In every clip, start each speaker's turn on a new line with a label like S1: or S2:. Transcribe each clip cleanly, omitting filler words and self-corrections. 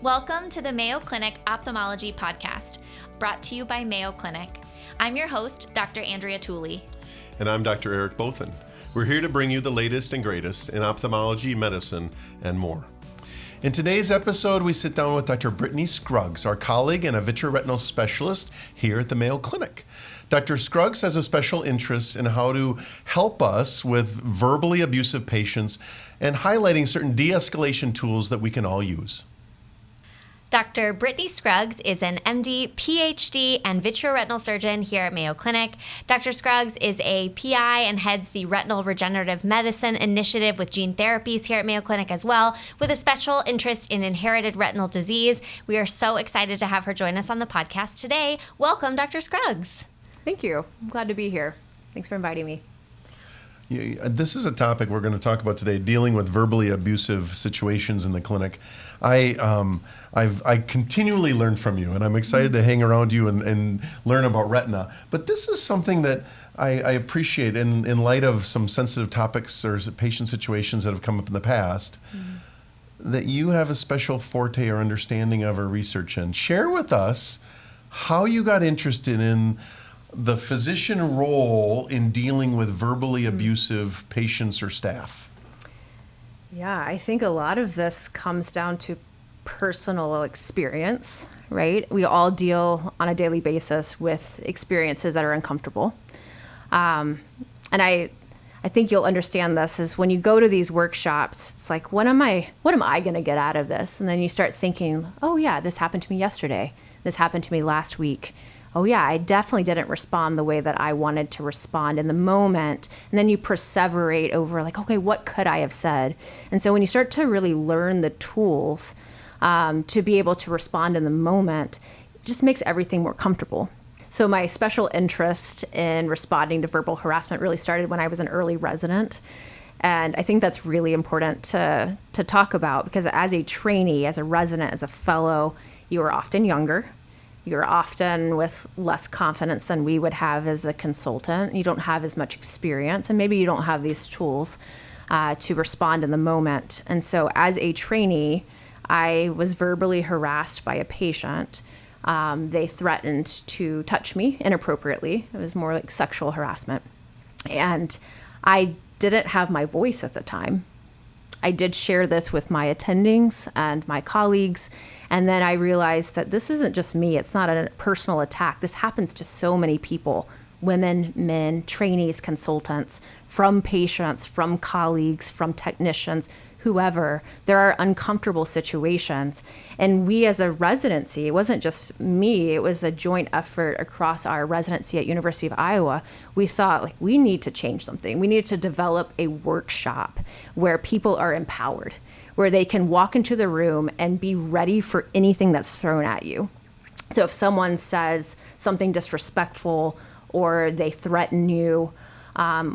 S1: Welcome to the Mayo Clinic Ophthalmology Podcast, brought to you by Mayo Clinic. I'm your host, Dr. Andrea Tooley.
S2: And I'm Dr. Eric Bothan. We're here to bring you the latest and greatest in ophthalmology, medicine, and more. In today's episode, we sit down with Dr. Brittany Scruggs, our colleague and a vitreoretinal specialist here at the Mayo Clinic. Dr. Scruggs has a special interest in how to help us with verbally abusive patients and highlighting certain de-escalation tools that we can all use.
S1: Dr. Brittany Scruggs is an MD, PhD, and vitreoretinal surgeon here at Mayo Clinic. Dr. Scruggs is a PI and heads the Retinal Regenerative Medicine Initiative with gene therapies here at Mayo Clinic as well, with a special interest in inherited retinal disease. We are so excited to have her join us on the podcast today. Welcome, Dr. Scruggs.
S3: Thank you. I'm glad to be here. Thanks for inviting me.
S2: This is a topic we're going to talk about today, dealing with verbally abusive situations in the clinic. I continually learn from you, and I'm excited to hang around you and learn about retina. But this is something that I appreciate in light of some sensitive topics or patient situations that have come up in the past, that you have a special forte or understanding of or research in. Share with us how you got interested in the physician role in dealing with verbally abusive patients or staff.
S3: Yeah, I think a lot of this comes down to personal experience, right? We all deal on a daily basis with experiences that are uncomfortable. And I think you'll understand this is when you go to these workshops, it's like, what am I going to get out of this? And then you start thinking, oh yeah, this happened to me yesterday. This happened to me last week. Oh yeah, I definitely didn't respond the way that I wanted to respond in the moment. And then you perseverate over like, okay, what could I have said? And so when you start to really learn the tools to be able to respond in the moment, it just makes everything more comfortable. So my special interest in responding to verbal harassment really started when I was an early resident. And I think that's really important to talk about because as a trainee, as a resident, as a fellow, you are often younger. You're often with less confidence than we would have as a consultant. You don't have as much experience, and maybe you don't have these tools to respond in the moment. And so as a trainee, I was verbally harassed by a patient. They threatened to touch me inappropriately. It was more like sexual harassment. And I didn't have my voice at the time. I did share this with my attendings and my colleagues, and then I realized that this isn't just me. It's not a personal attack. This happens to so many people, women, men, trainees, consultants, from patients, from colleagues, from technicians, whoever. There are uncomfortable situations. And we as a residency, it wasn't just me, it was a joint effort across our residency at University of Iowa. We thought like we need to change something. We need to develop a workshop where people are empowered, where they can walk into the room and be ready for anything that's thrown at you. So if someone says something disrespectful or they threaten you,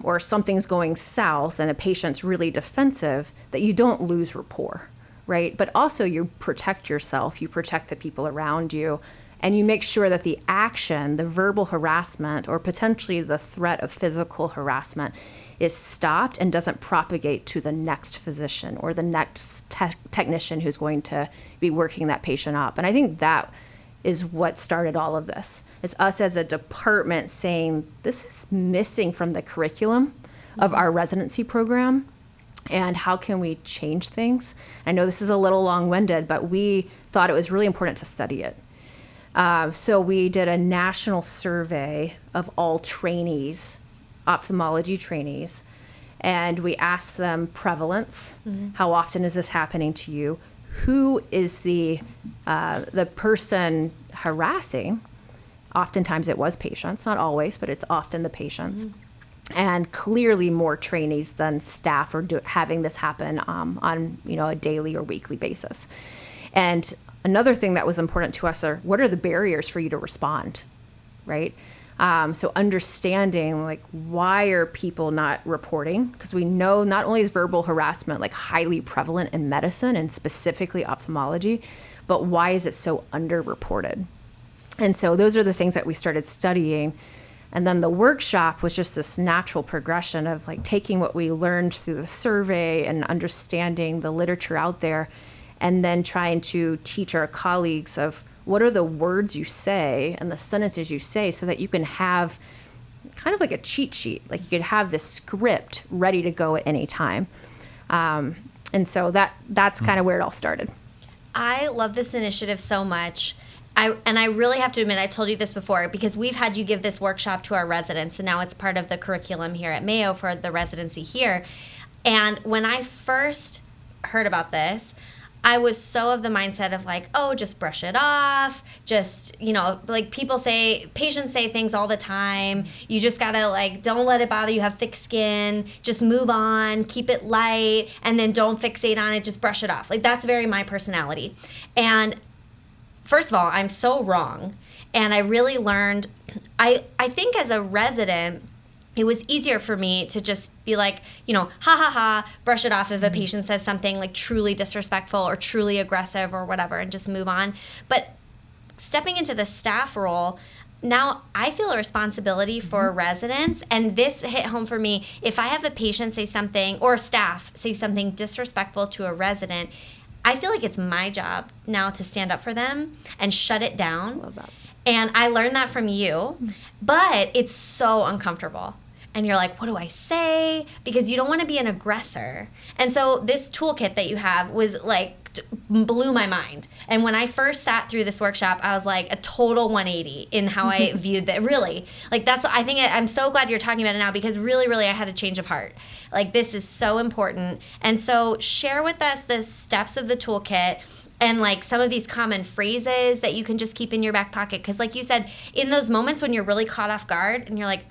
S3: or something's going south and a patient's really defensive, that you don't lose rapport, right? But also you protect yourself, you protect the people around you, and you make sure that the action, the verbal harassment, or potentially the threat of physical harassment is stopped and doesn't propagate to the next physician or the next technician who's going to be working that patient up. And I think that is what started all of this. It's us as a department saying, this is missing from the curriculum of our residency program, and how can we change things? I know this is a little long-winded, but we thought it was really important to study it. So we did a national survey of all trainees, ophthalmology trainees, and we asked them prevalence. How often is this happening to you? Who is the person harassing? Oftentimes it was patients, not always, but it's often the patients. And clearly more trainees than staff are having this happen on a daily or weekly basis. And another thing that was important to us are, what are the barriers for you to respond, right? So understanding like why are people not reporting? Because we know not only is verbal harassment like highly prevalent in medicine and specifically ophthalmology, but why is it so underreported? And so those are the things that we started studying. And then the workshop was just this natural progression of like taking what we learned through the survey and understanding the literature out there and then trying to teach our colleagues of what are the words you say and the sentences you say so that you can have kind of like a cheat sheet. Like you could have this script ready to go at any time. And so that's kind of where it all started.
S1: I love this initiative so much. I really have to admit, I told you this before, because we've had you give this workshop to our residents, and now it's part of the curriculum here at Mayo for the residency here. And when I first heard about this, I was so of the mindset of like, oh, just brush it off. Just, like patients say things all the time. You just gotta like, don't let it bother you, have thick skin, just move on, keep it light, and then don't fixate on it, just brush it off. Like that's very my personality. And first of all, I'm so wrong. And I really learned, I think as a resident, it was easier for me to just be like, ha ha ha, brush it off if a patient says something like truly disrespectful or truly aggressive or whatever and just move on. But stepping into the staff role, now I feel a responsibility for residents, and this hit home for me. If I have a patient say something or staff say something disrespectful to a resident, I feel like it's my job now to stand up for them and shut it down.
S3: Love that.
S1: And I learned that from you, but it's so uncomfortable. And you're like, what do I say? Because you don't want to be an aggressor. And so this toolkit that you have was like, blew my mind. And when I first sat through this workshop, I was like a total 180 in how I viewed that. Really, like that's, I think I'm so glad you're talking about it now, because really, really I had a change of heart. Like this is so important. And so share with us the steps of the toolkit and like some of these common phrases that you can just keep in your back pocket. Because like you said, in those moments when you're really caught off guard and you're like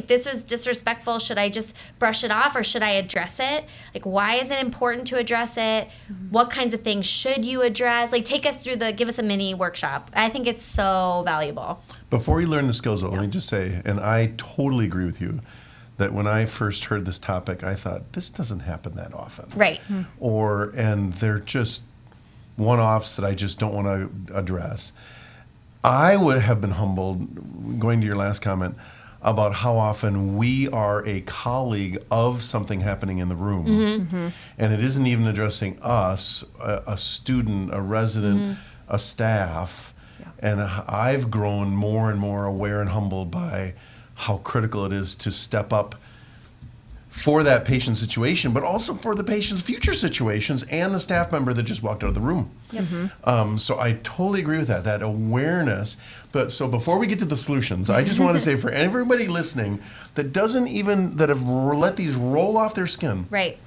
S1: this was disrespectful, should I just brush it off or should I address it? Like, why is it important to address it? What kinds of things should you address? Like, take us through give us a mini workshop. I think it's so valuable.
S2: Before you learn the skills, though, let me just say, and I totally agree with you, that when I first heard this topic, I thought, this doesn't happen that often.
S1: Right.
S2: And they're just one-offs that I just don't want to address. I would have been humbled, going to your last comment, about how often we are a colleague of something happening in the room. And it isn't even addressing us, a student, a resident, a staff. And I've grown more and more aware and humbled by how critical it is to step up for that patient situation, but also for the patient's future situations and the staff member that just walked out of the room. So I totally agree with that awareness. But so before we get to the solutions, I just want to say for everybody listening that have let these roll off their skin.
S1: Right.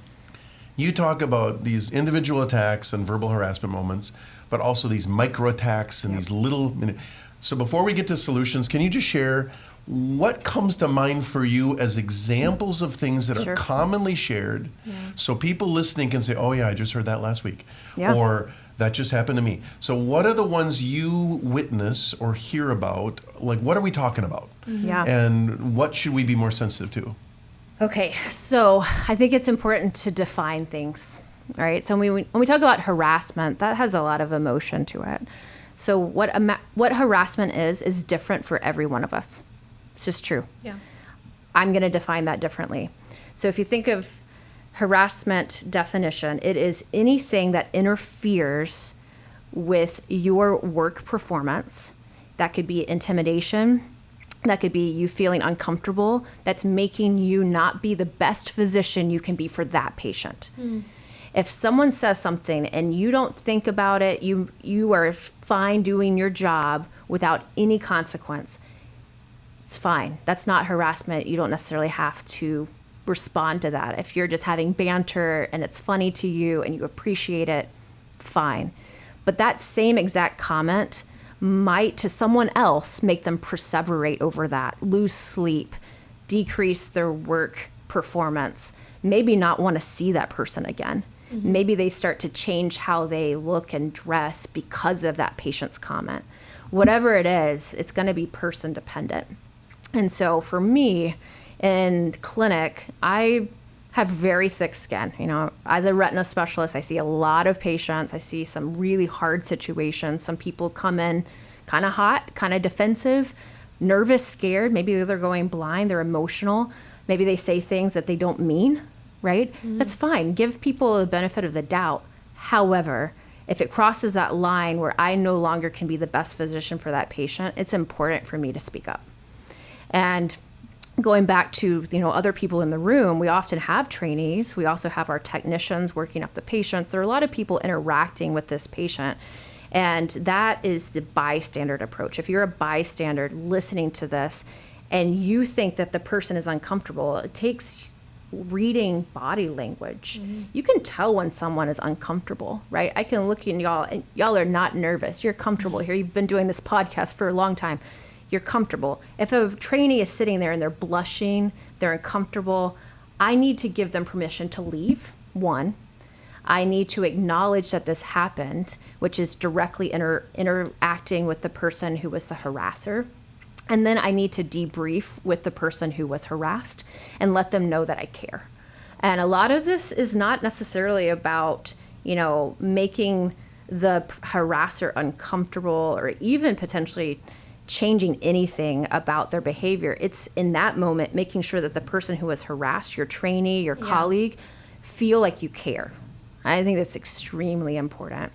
S2: You talk about these individual attacks and verbal harassment moments, but also these micro attacks and these little. So before we get to solutions, can you just share what comes to mind for you as examples of things that are commonly shared, so people listening can say, oh yeah, I just heard that last week, or that just happened to me. So what are the ones you witness or hear about? Like, what are we talking about? And what should we be more sensitive to?
S3: Okay, so I think it's important to define things, all right? So when we talk about harassment, that has a lot of emotion to it. So what harassment is different for every one of us. It's just true. I'm going to define that differently. So if you think of harassment definition, it is anything that interferes with your work performance. That could be intimidation. That could be you feeling uncomfortable. That's making you not be the best physician you can be for that patient. If someone says something and you don't think about it, you are fine doing your job without any consequence, it's fine. That's not harassment. You don't necessarily have to respond to that. If you're just having banter and it's funny to you and you appreciate it, fine. But that same exact comment might, to someone else, make them perseverate over that, lose sleep, decrease their work performance, maybe not want to see that person again. Maybe they start to change how they look and dress because of that patient's comment. Whatever it is, it's going to be person dependent. And so for me in clinic, I have very thick skin. As a retina specialist, I see a lot of patients. I see some really hard situations. Some people come in kind of hot, kind of defensive, nervous, scared. Maybe they're going blind, they're emotional. Maybe they say things that they don't mean, right? That's fine. Give people the benefit of the doubt. However, if it crosses that line where I no longer can be the best physician for that patient, it's important for me to speak up. And going back to, other people in the room, we often have trainees. We also have our technicians working up the patients. There are a lot of people interacting with this patient. And that is the bystander approach. If you're a bystander listening to this and you think that the person is uncomfortable, it takes reading body language. You can tell when someone is uncomfortable, right? I can look at y'all and y'all are not nervous. You're comfortable here. You've been doing this podcast for a long time. You're comfortable. If a trainee is sitting there and they're blushing, they're uncomfortable, I need to give them permission to leave, one. I need to acknowledge that this happened, which is directly interacting with the person who was the harasser. And then I need to debrief with the person who was harassed and let them know that I care. And a lot of this is not necessarily about, making the harasser uncomfortable or even potentially changing anything about their behavior. It's in that moment making sure that the person who was harassed, your trainee, your colleague, feel like you care. I think that's extremely important.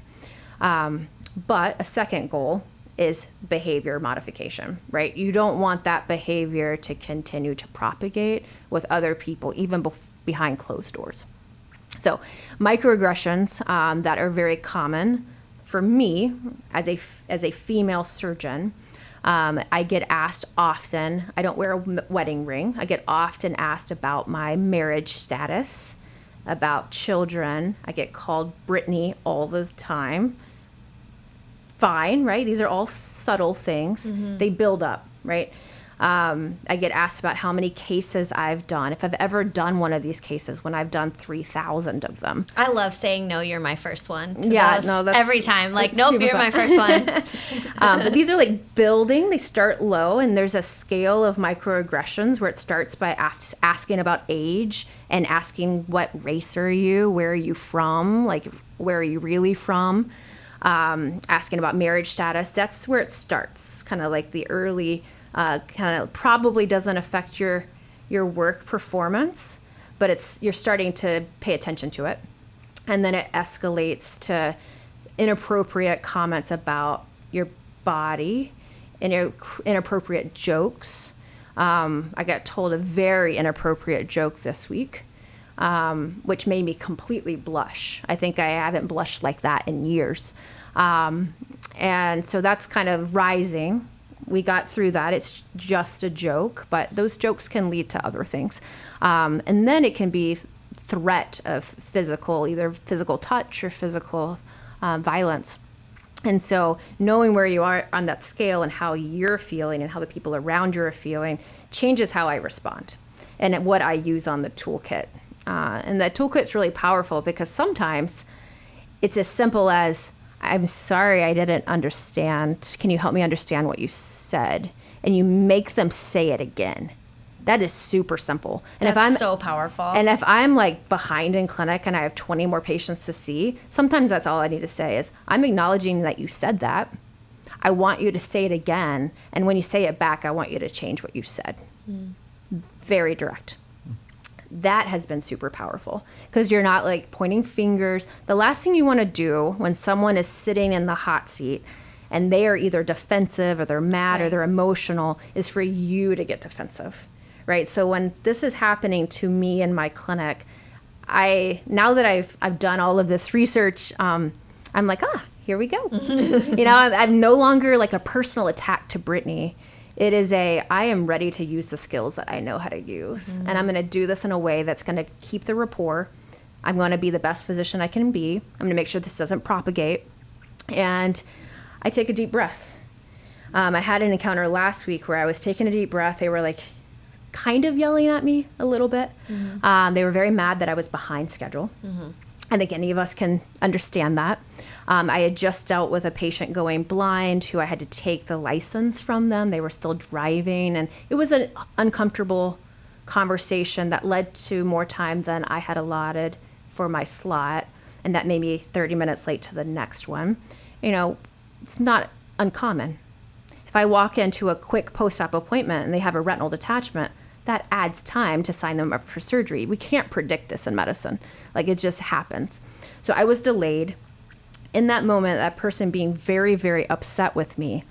S3: But a second goal is behavior modification, right? You don't want that behavior to continue to propagate with other people, even behind closed doors. So microaggressions that are very common for me as a female surgeon, I get asked often, I don't wear a wedding ring. I get often asked about my marriage status, about children. I get called Brittany all the time. Fine, right? These are all subtle things. They build up, right? I get asked about how many cases I've done, if I've ever done one of these cases, when I've done 3,000 of them.
S1: I love saying, no, you're my first one.
S3: That's
S1: every time. Like, nope, you're my first one.
S3: But these are like building. They start low, and there's a scale of microaggressions where it starts by asking about age and asking what race are you, where are you from, like where are you really from, asking about marriage status. That's where it starts, kind of like the early kind of probably doesn't affect your work performance, but you're starting to pay attention to it. And then it escalates to inappropriate comments about your body and inappropriate jokes. I got told a very inappropriate joke this week, which made me completely blush. I think I haven't blushed like that in years. And so that's kind of rising. We got through that. It's just a joke, but those jokes can lead to other things. And then it can be threat of either physical touch or physical violence. And so knowing where you are on that scale and how you're feeling and how the people around you are feeling changes how I respond and what I use on the toolkit. And the toolkit's really powerful because sometimes it's as simple as, I'm sorry, I didn't understand. Can you help me understand what you said? And you make them say it again. That is super simple. And
S1: That's so powerful.
S3: And if I'm like behind in clinic and I have 20 more patients to see, sometimes that's all I need to say is, I'm acknowledging that you said that. I want you to say it again. And when you say it back, I want you to change what you said. Very direct. That has been super powerful because you're not like pointing fingers. The last thing you want to do when someone is sitting in the hot seat and they are either defensive or they're mad or they're emotional is for you to get defensive, right? So when this is happening to me in my clinic, now that I've done all of this research, I'm like, here we go. I'm no longer like a personal attack to Brittany. It is I am ready to use the skills that I know how to use. And I'm going to do this in a way that's going to keep the rapport. I'm going to be the best physician I can be. I'm going to make sure this doesn't propagate. And I take a deep breath. I had an encounter last week where I was taking a deep breath. They were like kind of yelling at me a little bit. They were very mad that I was behind schedule. I think any of us can understand that. I had just dealt with a patient going blind who I had to take the license from them. They were still driving, and it was an uncomfortable conversation that led to more time than I had allotted for my slot, and that made me 30 minutes late to the next one. It's not uncommon. If I walk into a quick post-op appointment and they have a retinal detachment, that adds time to sign them up for surgery. We can't predict this in medicine. Like, it just happens. So I was delayed. In that moment, that person being very, very upset with me,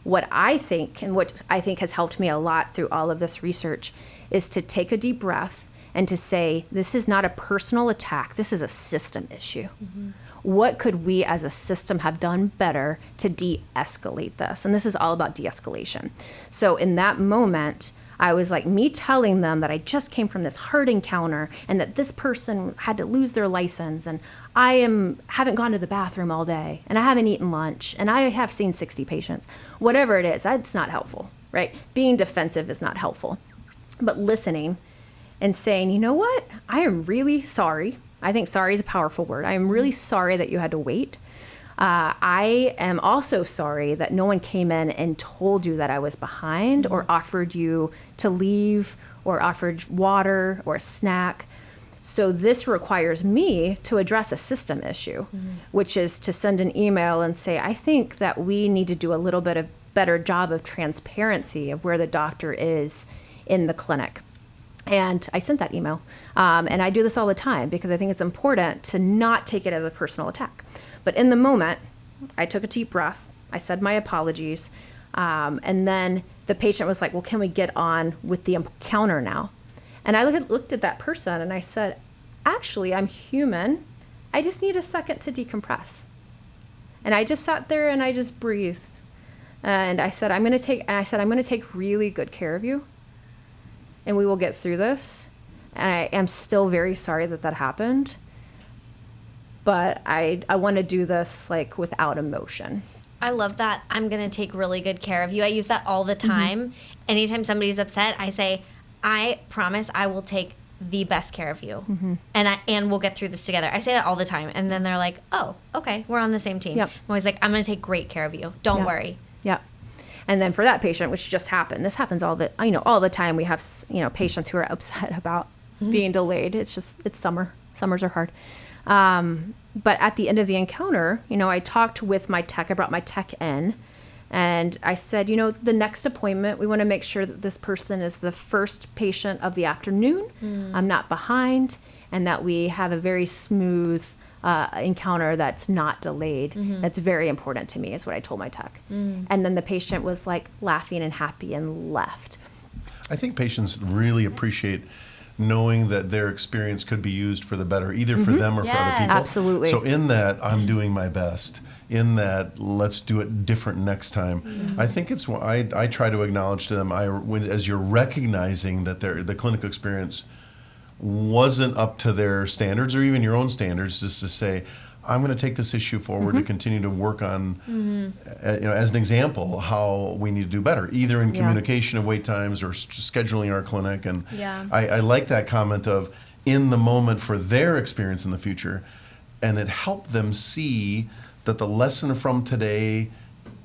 S3: what I think has helped me a lot through all of this research is to take a deep breath and to say, this is not a personal attack. This is a system issue. Mm-hmm. What could we as a system have done better to de-escalate this? And this is all about de-escalation. So in that moment, I was like, me telling them that I just came from this hard encounter and that this person had to lose their license, and haven't gone to the bathroom all day, and I haven't eaten lunch, and I have seen 60 patients. Whatever it is, that's not helpful, right? Being defensive is not helpful. But listening and saying, you know what? I am really sorry. I think sorry is a powerful word. I am really sorry that you had to wait. I am also sorry that no one came in and told you that I was behind, or offered you to leave, or offered water or a snack. So this requires me to address a system issue, which is to send an email and say, I think that we need to do a little bit of better job of transparency of where the doctor is in the clinic. And I sent that email. And I do this all the time because I think it's important to not take it as a personal attack. But in the moment, I took a deep breath. I said my apologies. And then the patient was like, well, can we get on with the encounter now? And I looked at that person and I said, actually, I'm human. I just need a second to decompress. And I just sat there and I just breathed. And I said, I'm going to take really good care of you. And we will get through this. And I am still very sorry that happened. But I want to do this like without emotion.
S1: I love that. I'm going to take really good care of you. I use that all the time. Anytime somebody's upset, I say, I promise I will take the best care of you. And we'll get through this together. I say that all the time. And then they're like, oh, okay, we're on the same team.
S3: Yep.
S1: I'm always like, I'm going to take great care of you. Don't worry.
S3: Yeah. And then for that patient, which just happened, this happens all the time. We have, patients who are upset about being delayed. It's summer. Summers are hard. But at the end of the encounter, I talked with my tech. I brought my tech in and I said, the next appointment, we want to make sure that this person is the first patient of the afternoon. I'm not behind, and that we have a very smooth encounter that's not delayed. That's very important to me, is what I told my tech. And then the patient was like laughing and happy and left.
S2: I think patients really appreciate knowing that their experience could be used for the better, either for them or for other people.
S3: Absolutely.
S2: So in that, I'm doing my best. In that, let's do it different next time. I think it's what I try to acknowledge to them, as you're recognizing that the clinical experience wasn't up to their standards or even your own standards, just to say, I'm going to take this issue forward to continue to work on, as an example, how we need to do better, either in communication of wait times or scheduling our clinic. And I like that comment of in the moment for their experience in the future. And it helped them see that the lesson from today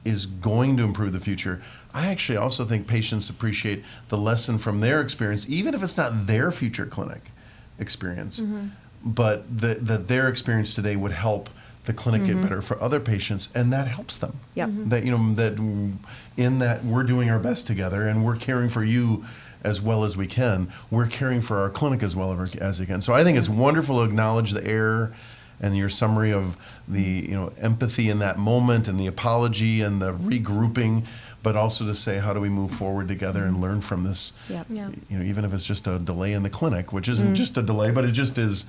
S2: is going to improve the future. I actually also think patients appreciate the lesson from their experience, even if it's not their future clinic experience. But that their experience today would help the clinic get better for other patients, and that helps them. That that in that we're doing our best together, and we're caring for you as well as we can. We're caring for our clinic as well as we can. So I think it's wonderful to acknowledge the error and your summary of the empathy in that moment and the apology and the regrouping, but also to say, how do we move forward together and learn from this? Even if it's just a delay in the clinic, which isn't just a delay, but it just is,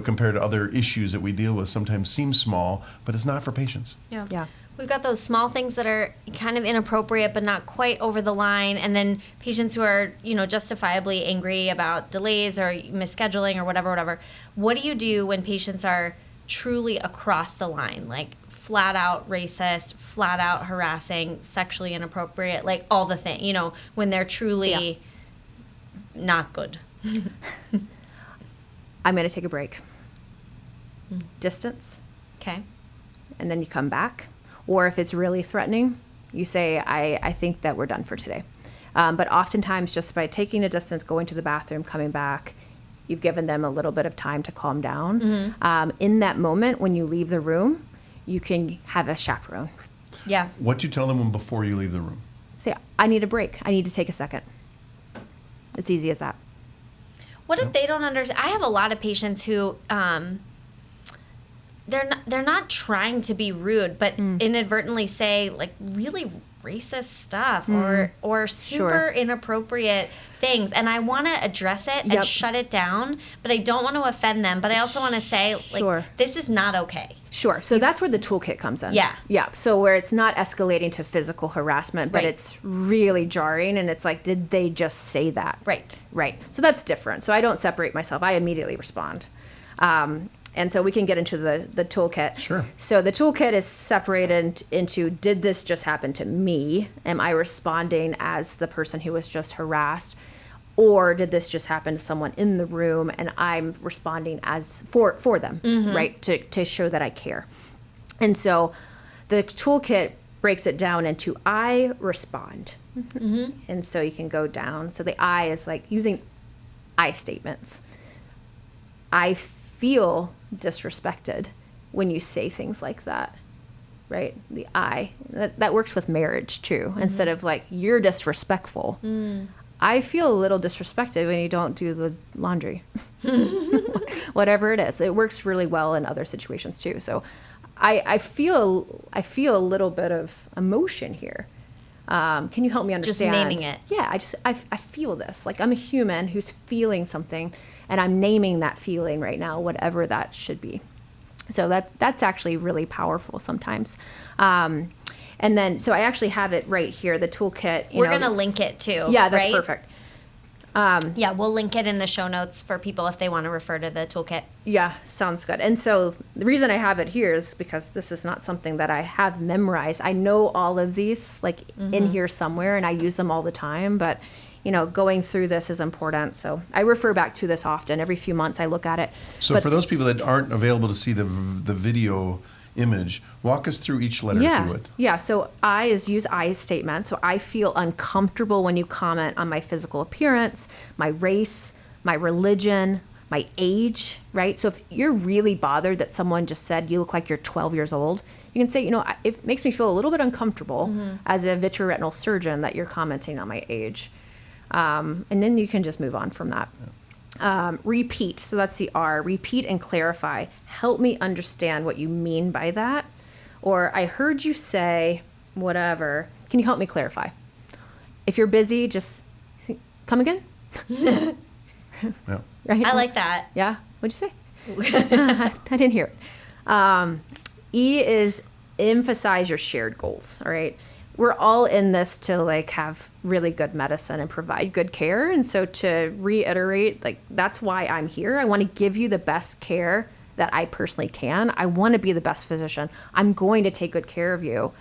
S2: compared to other issues that we deal with, sometimes seems small, but it's not for patients.
S1: We've got those small things that are kind of inappropriate but not quite over the line, and then patients who are, justifiably angry about delays or misscheduling or whatever. What do you do when patients are truly across the line, like flat out racist, flat out harassing, sexually inappropriate, like all the things, when they're truly not good?
S3: I'm going to take a break. Distance.
S1: Okay.
S3: And then you come back. Or if it's really threatening, you say, I think that we're done for today. But oftentimes, just by taking a distance, going to the bathroom, coming back, you've given them a little bit of time to calm down. In that moment, when you leave the room, you can have a chaperone.
S2: What do you tell them before you leave the room?
S3: Say, I need a break. I need to take a second. it's easy as that.
S1: What if they don't understand? I have a lot of patients who they're not trying to be rude, but inadvertently say like really racist stuff or super inappropriate things, and I want to address it and shut it down, but I don't want to offend them, but I also want to say like this is not okay.
S3: Sure. So that's where the toolkit comes in.
S1: Yeah.
S3: Yeah. So where it's not escalating to physical harassment, but it's really jarring, and it's like, did they just say that?
S1: Right.
S3: Right. So that's different. So I don't separate myself. I immediately respond. And so we can get into the toolkit.
S2: Sure.
S3: So the toolkit is separated into, did this just happen to me? Am I responding as the person who was just harassed? Or did this just happen to someone in the room and I'm responding as for them, right? To show that I care. And so the toolkit breaks it down into I respond. And so you can go down. So the I is like using I statements. I feel disrespected when you say things like that, right? The I. That works with marriage too. Instead of like, you're disrespectful. I feel a little disrespected when you don't do the laundry. Whatever it is. It works really well in other situations too. So I feel a little bit of emotion here. Can you help me understand?
S1: Just naming it.
S3: Yeah, I feel this. Like I'm a human who's feeling something, and I'm naming that feeling right now, whatever that should be. So that's actually really powerful sometimes. And then, so I actually have it right here, the toolkit.
S1: We're going to link it too.
S3: Yeah, that's
S1: right?
S3: perfect.
S1: Yeah, we'll link it in the show notes for people if they want to refer to the toolkit.
S3: Yeah, sounds good. And so the reason I have it here is because this is not something that I have memorized. I know all of these like in here somewhere, and I use them all the time, but going through this is important. So I refer back to this often. Every few months I look at it.
S2: So for those people that aren't available to see the video image, walk us through each letter if you would.
S3: Yeah, so use I statement. So I feel uncomfortable when you comment on my physical appearance, my race, my religion, my age, right? So if you're really bothered that someone just said you look like you're 12 years old, you can say, it makes me feel a little bit uncomfortable as a vitreoretinal surgeon that you're commenting on my age. And then you can just move on from that. Repeat. So that's the R. Repeat and clarify. Help me understand what you mean by that. Or I heard you say whatever. Can you help me clarify? If you're busy, just come again.
S2: Yeah.
S3: Right?
S1: I like that.
S3: Yeah. What'd you say? I didn't hear it. E is emphasize your shared goals. All right. We're all in this to like have really good medicine and provide good care. And so to reiterate, like that's why I'm here. I want to give you the best care that I personally can. I want to be the best physician. I'm going to take good care of you.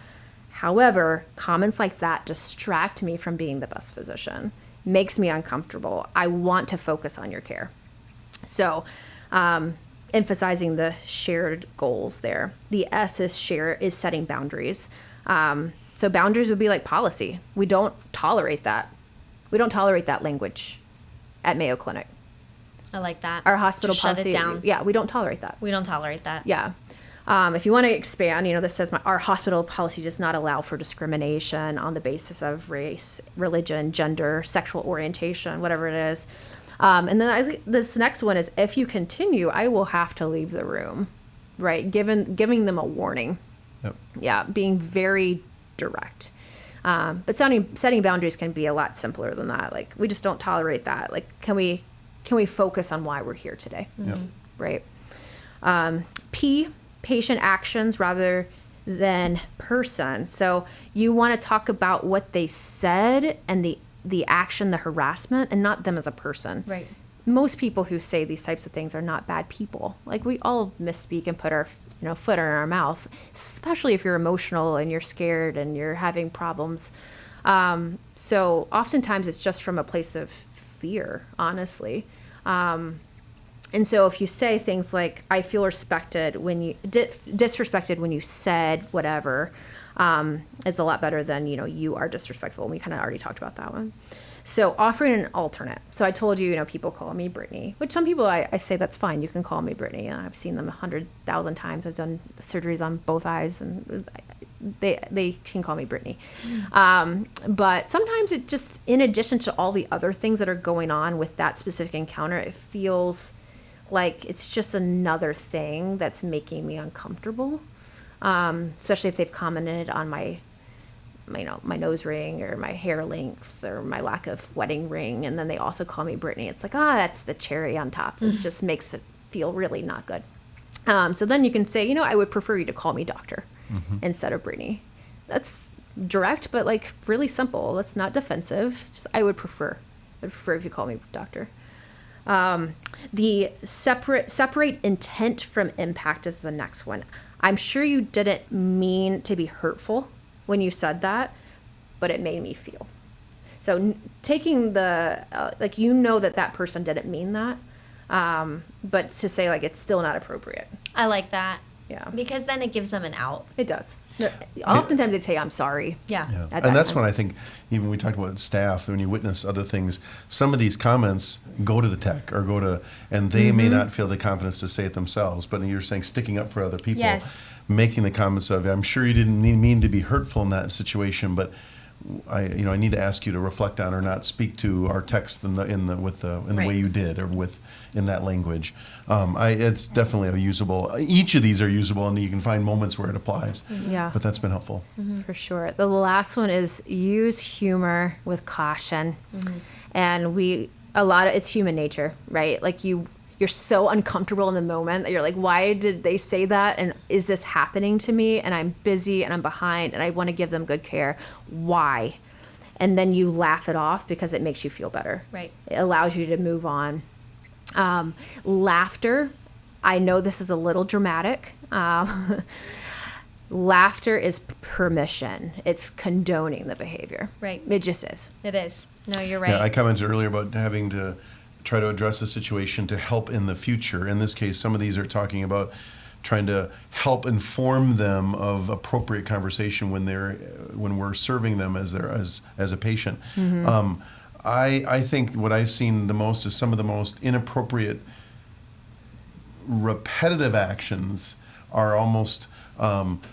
S3: However, comments like that distract me from being the best physician, makes me uncomfortable. I want to focus on your care. So, emphasizing the shared goals there. The S is setting boundaries. So boundaries would be like policy. We don't tolerate that. We don't tolerate that language at Mayo Clinic.
S1: I like that.
S3: Our hospital
S1: Just
S3: policy.
S1: Shut it down.
S3: Yeah, we don't tolerate that.
S1: We don't tolerate that.
S3: Yeah. If you want to expand, this says our hospital policy does not allow for discrimination on the basis of race, religion, gender, sexual orientation, whatever it is. And then this next one is, if you continue, I will have to leave the room, right? Giving them a warning.
S2: Yep.
S3: Yeah, being very direct. But setting boundaries can be a lot simpler than that. Like, we just don't tolerate that. Like, can we focus on why we're here today?
S2: Yep.
S3: Right. P, patient actions rather than person. So you want to talk about what they said and the action, the harassment, and not them as a person.
S1: Right.
S3: Most people who say these types of things are not bad people. Like, we all misspeak and put our foot in our mouth, especially if you're emotional and you're scared and you're having problems. So oftentimes it's just from a place of fear, honestly. And so if you say things like, I feel respected when you disrespected when you said whatever, is a lot better than, you are disrespectful. And we kind of already talked about that one. So offering an alternate. So I told you, people call me Brittany, which some people I say that's fine. You can call me Brittany. And I've seen them 100,000 times. I've done surgeries on both eyes, and they can call me Brittany. But sometimes it just, in addition to all the other things that are going on with that specific encounter, it feels like it's just another thing that's making me uncomfortable. Especially if they've commented on my nose ring or my hair length or my lack of wedding ring. And then they also call me Brittany. It's like, that's the cherry on top. It just makes it feel really not good. So then you can say, I would prefer you to call me doctor instead of Brittany. That's direct, but like really simple. That's not defensive. Just, I'd prefer if you call me doctor. The separate intent from impact is the next one. I'm sure you didn't mean to be hurtful when you said that, but it made me feel. So taking the, that person didn't mean that, but to say like it's still not appropriate.
S1: I like that.
S3: Yeah.
S1: Because then it gives them an out.
S3: It does. Oftentimes they'd say, I'm sorry.
S1: Yeah.
S2: And that's when I think, even we talked about staff, when you witness other things, some of these comments go to the tech or and they may not feel the confidence to say it themselves, but you're saying sticking up for other people, making the comments of, I'm sure you didn't mean to be hurtful in that situation, but I need to ask you to reflect on or not speak to our text in the way you did or in that language. It's definitely a usable. Each of these are usable, and you can find moments where it applies.
S3: Yeah,
S2: but that's been helpful
S3: for sure. The last one is use humor with caution, and it's human nature, right? Like you're so uncomfortable in the moment that you're like, why did they say that? And is this happening to me? And I'm busy and I'm behind and I want to give them good care. Why? And then you laugh it off because it makes you feel better.
S1: Right.
S3: It allows you to move on. Laughter. I know this is a little dramatic. Laughter is permission. It's condoning the behavior.
S1: Right.
S3: It just is.
S1: It is. No, you're right.
S2: Yeah, I commented earlier about having to try to address a situation to help in the future. In this case, some of these are talking about trying to help inform them of appropriate conversation when we're serving them as a patient. I think what I've seen the most is some of the most inappropriate, repetitive actions are almost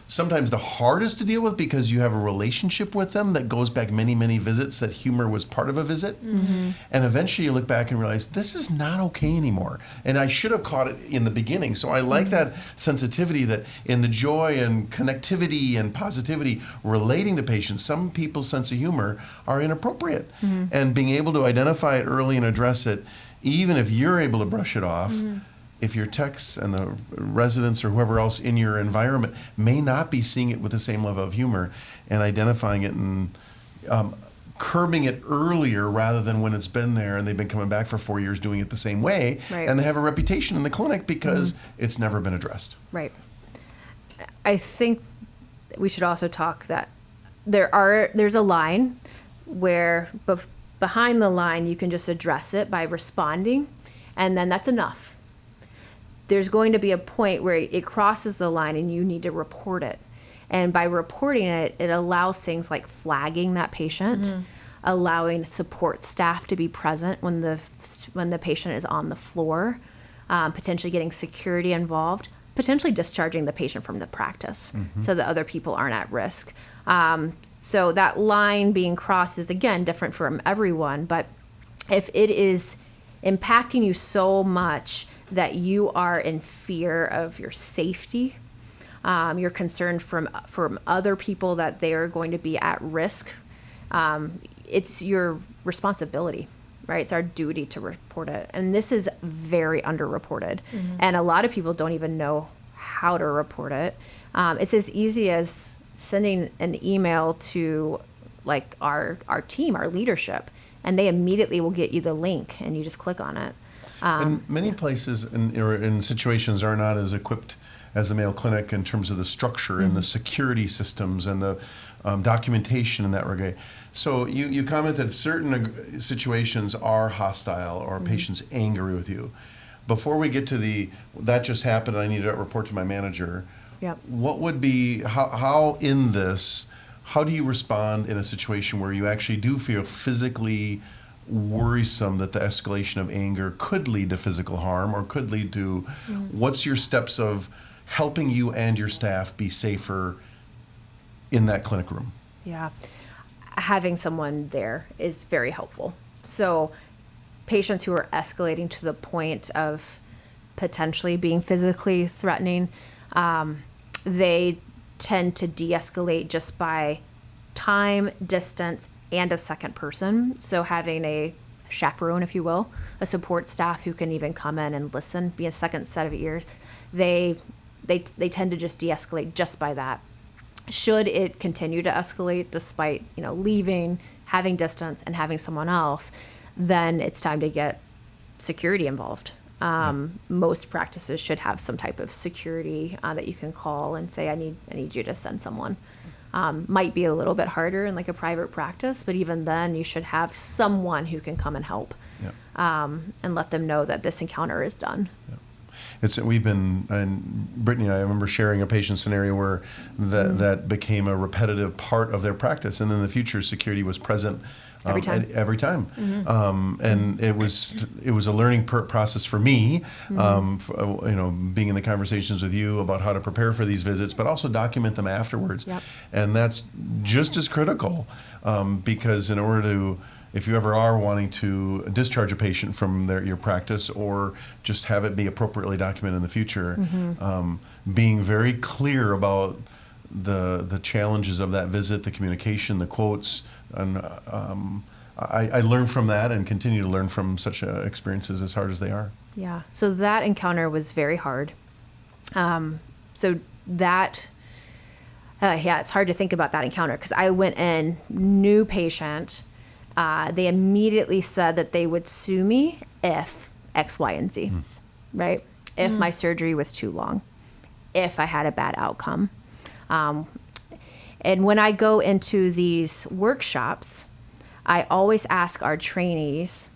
S2: sometimes the hardest to deal with because you have a relationship with them that goes back many, many visits, that humor was part of a visit. And eventually you look back and realize this is not okay anymore. And I should have caught it in the beginning. So I like that sensitivity that in the joy and connectivity and positivity relating to patients, some people's sense of humor are inappropriate. And being able to identify it early and address it, even if you're able to brush it off, if your techs and the residents or whoever else in your environment may not be seeing it with the same level of humor, and identifying it and curbing it earlier rather than when it's been there and they've been coming back for 4 years doing it the same way, and they have a reputation in the clinic because it's never been addressed.
S3: Right. I think we should also talk that there's a line where behind the line you can just address it by responding, and then that's enough. There's going to be a point where it crosses the line and you need to report it. And by reporting it, it allows things like flagging that patient, allowing support staff to be present when the patient is on the floor, potentially getting security involved, potentially discharging the patient from the practice so that other people aren't at risk. So that line being crossed is, again, different from everyone. But if it is impacting you so much that you are in fear of your safety, you're concerned from other people that they are going to be at risk, it's your responsibility, right? It's our duty to report it. And this is very underreported. And a lot of people don't even know how to report it. It's as easy as sending an email to like our team, our leadership, and they immediately will get you the link and you just click on it.
S2: And many places in situations are not as equipped as the Mayo Clinic in terms of the structure and the security systems and the documentation in that regard. So you comment that certain situations are hostile or patients angry with you. Before we get to that just happened, I need to report to my manager.
S3: Yep.
S2: What would be, how in this, how do you respond in a situation where you actually do feel physically worrisome that the escalation of anger could lead to physical harm or could lead to, what's your steps of helping you and your staff be safer in that clinic room?
S3: Yeah. Having someone there is very helpful. So patients who are escalating to the point of potentially being physically threatening, they tend to de-escalate just by time, distance, and a second person. So having a chaperone, if you will, a support staff who can even come in and listen, be a second set of ears, they tend to just de-escalate just by that. Should it continue to escalate despite, leaving, having distance, and having someone else, then it's time to get security involved. Most practices should have some type of security that you can call and say, I need you to send someone. Might be a little bit harder in like a private practice, but even then you should have someone who can come and help, and let them know that this encounter is done.
S2: And Brittany and I remember sharing a patient scenario where that became a repetitive part of their practice, and in the future security was present every time. And it was a learning process for me, being in the conversations with you about how to prepare for these visits, but also document them afterwards. And that's just as critical, because in order to, if you ever are wanting to discharge a patient from your practice or just have it be appropriately documented in the future, being very clear about the challenges of that visit, the communication, the quotes, and I learned from that and continue to learn from such experiences, as hard as they are.
S3: Yeah. So that encounter was very hard. So that, it's hard to think about that encounter because I went in, new patient. They immediately said that they would sue me if X, Y, and Z, right? If my surgery was too long, if I had a bad outcome. And when I go into these workshops, I always ask our trainees,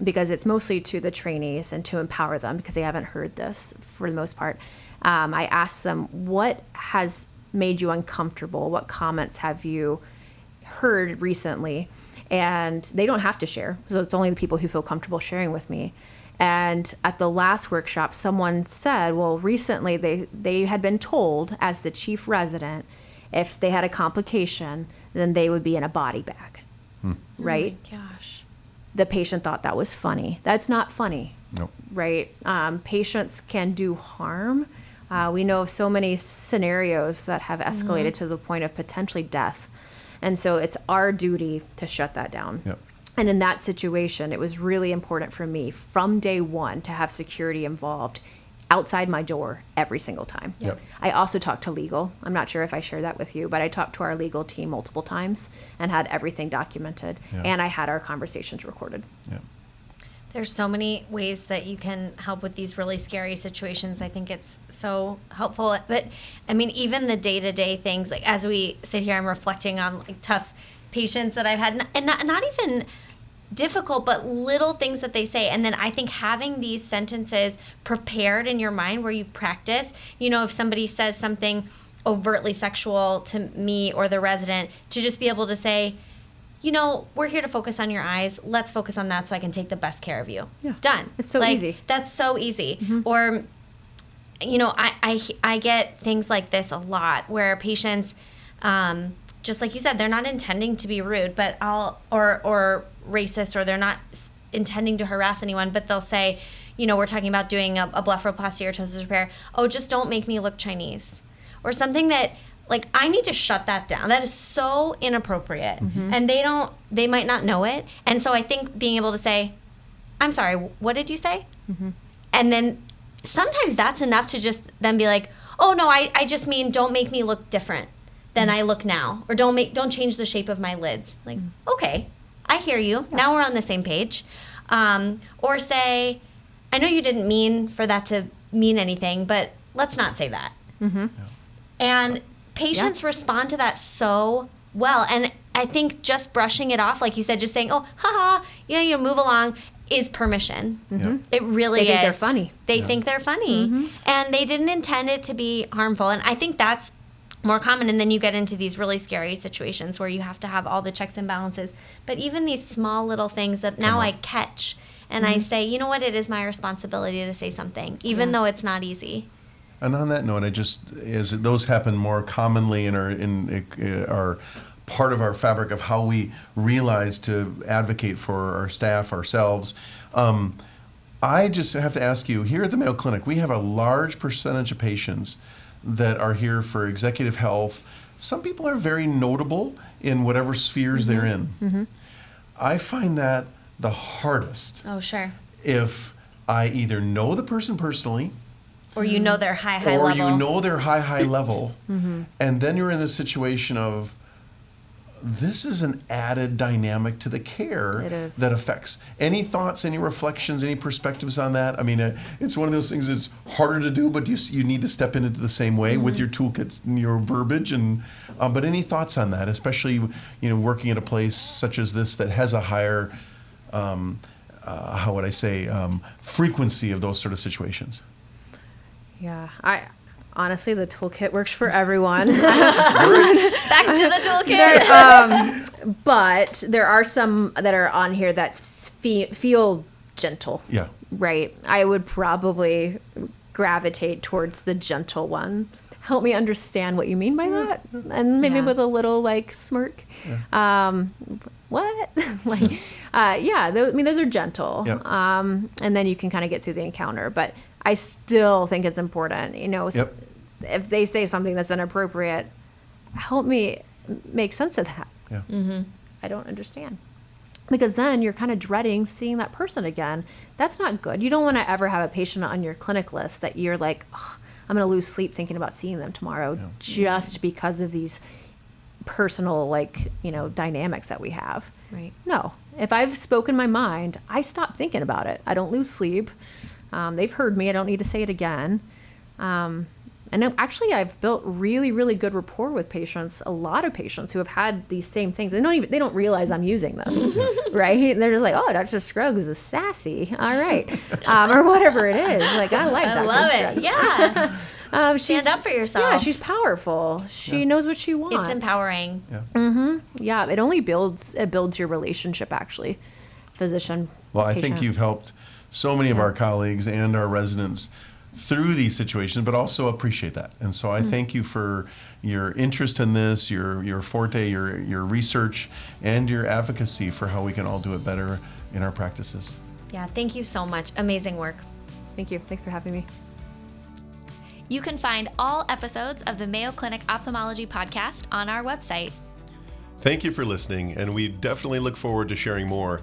S3: because it's mostly to the trainees and to empower them because they haven't heard this for the most part. I ask them, what has made you uncomfortable? What comments have you heard recently? And they don't have to share. So it's only the people who feel comfortable sharing with me. And at the last workshop, someone said, well, recently they had been told as the chief resident, if they had a complication, then they would be in a body bag, right?
S1: Oh my gosh.
S3: The patient thought that was funny. That's not funny,
S2: Nope.
S3: right? Patients can do harm. We know of so many scenarios that have escalated to the point of potentially death. And so it's our duty to shut that down.
S2: Yep.
S3: And in that situation, it was really important for me from day one to have security involved outside my door every single time.
S2: Yep.
S3: I also talked to legal. I'm not sure if I shared that with you, but I talked to our legal team multiple times and had everything documented.
S2: Yeah.
S3: And I had our conversations recorded.
S2: Yeah.
S1: There's so many ways that you can help with these really scary situations. I think it's so helpful. But I mean, even the day-to-day things, like as we sit here, I'm reflecting on like tough patients that I've had, and not even difficult, but little things that they say. And then I think having these sentences prepared in your mind where you've practiced, if somebody says something overtly sexual to me or the resident, to just be able to say, we're here to focus on your eyes. Let's focus on that so I can take the best care of you.
S3: Yeah.
S1: Done.
S3: It's so easy.
S1: That's so easy. Or, I get things like this a lot where patients, just like you said, they're not intending to be rude, but or racist, or they're not intending to harass anyone, but they'll say, we're talking about doing a blepharoplasty or ptosis repair. Oh, just don't make me look Chinese, or something that, like, I need to shut that down. That is so inappropriate. And they might not know it. And so I think being able to say, I'm sorry, what did you say? And then sometimes that's enough to just then be like, oh no, I just mean don't make me look different than I look now, or don't change the shape of my lids. Like, okay, I hear you. Now we're on the same page. Or say, I know you didn't mean for that to mean anything, but let's not say that. And patients respond to that so well. And I think just brushing it off, like you said, just saying, oh, haha, move along, is permission. It really is.
S3: They think they're funny.
S1: They think they're funny. And they didn't intend it to be harmful. And I think that's more common. And then you get into these really scary situations where you have to have all the checks and balances. But even these small little things that now I catch and I say, you know what, it is my responsibility to say something, even though it's not easy.
S2: And on that note, as those happen more commonly and are part of our fabric of how we realize to advocate for our staff, ourselves. I just have to ask you, here at the Mayo Clinic, we have a large percentage of patients that are here for executive health. Some people are very notable in whatever spheres they're in. I find that the hardest
S1: Oh, sure.
S2: if I either know the person personally,
S1: Or their high
S2: or
S1: level.
S2: you know their high level, and then you're in this situation of, this is an added dynamic to the care
S3: It is.
S2: that affects. Any thoughts, any reflections, any perspectives on that? I mean, it's one of those things that's harder to do, but you need to step into it the same way with your toolkits and your verbiage. And but any thoughts on that, especially working at a place such as this that has a higher, how would I say, frequency of those sort of situations?
S3: Yeah, honestly, the toolkit works for everyone.
S1: Back to the toolkit.
S3: But there are some that are on here that feel gentle.
S2: Yeah.
S3: Right. I would probably gravitate towards the gentle one. Help me understand what you mean by that, and maybe
S1: Yeah.
S3: with a little smirk. What? Those are gentle.
S2: Yep.
S3: And then you can kind of get through the encounter. But I still think it's important.
S2: Yep.
S3: If they say something that's inappropriate, help me make sense of that.
S2: Yeah.
S3: I don't understand. Because then you're kind of dreading seeing that person again. That's not good. You don't want to ever have a patient on your clinic list that you're like, oh, I'm going to lose sleep thinking about seeing them tomorrow just because of these personal, dynamics that we have.
S1: Right.
S3: No. If I've spoken my mind, I stop thinking about it. I don't lose sleep. They've heard me. I don't need to say it again. And actually, I've built really, really good rapport with patients. A lot of patients who have had these same things. They don't realize I'm using them, right? They're just like, "Oh, Dr. Scruggs is sassy. All right," or whatever it is. I like
S1: I
S3: Dr.
S1: love
S3: Scruggs.
S1: it. Yeah.
S3: Stand
S1: Stand up for yourself.
S3: Yeah, she's powerful. She knows what she wants.
S1: It's empowering.
S2: Yeah.
S3: Yeah, it only builds your relationship, actually, physician.
S2: Well, I think
S3: patient.
S2: you've helped so many of our colleagues and our residents through these situations, but also appreciate that. And so I thank you for your interest in this, your forte, your research, and your advocacy for how we can all do it better in our practices.
S1: Yeah, thank you so much. Amazing work.
S3: Thank you. Thanks for having me.
S1: You can find all episodes of the Mayo Clinic Ophthalmology Podcast on our website.
S2: Thank you for listening, and we definitely look forward to sharing more